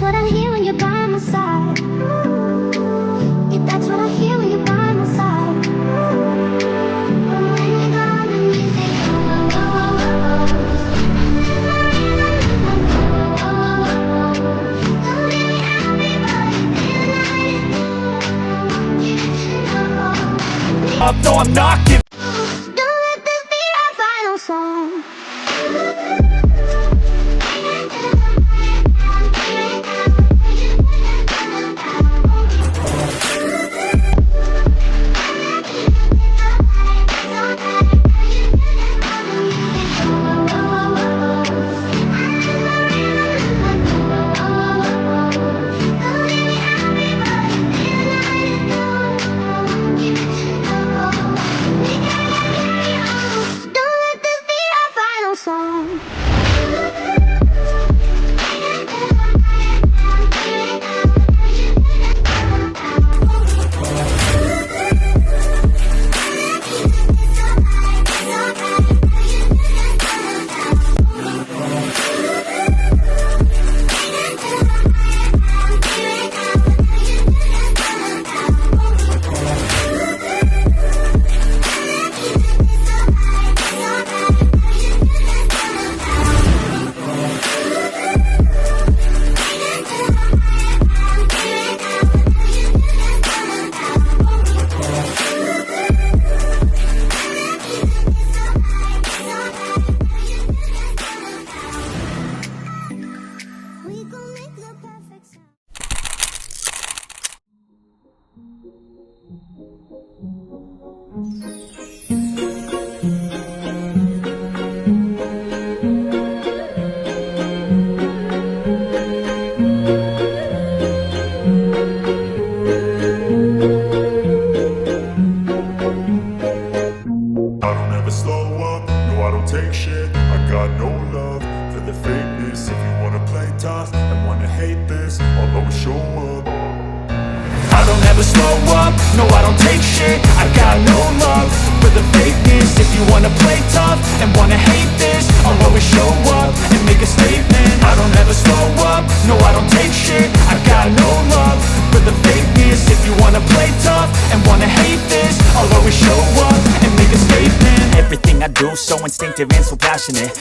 what I hear when you're by my side. Yeah, that's what I hear when you're by my side. When you're gone, the music. Oh, oh, oh, oh. Don't let me out, baby, No, I'm not giving. don't let this be our final song. Don't let this be our final song. We gon' make the perfect sound. I don't ever slow up, no I don't take shit. I got no love for the fakeness. If you wanna play tough and wanna hate this, I'll always show up. I don't ever slow up, no I don't take shit. I got no love for the fakeness. If you wanna play tough and wanna hate this, I'll always show up and make a statement. I don't ever slow up, no I don't take shit. I got no love for the fakeness. If you wanna play tough and wanna hate this, I'll always show up and make a statement. Everything I do so instinctive and so passionate.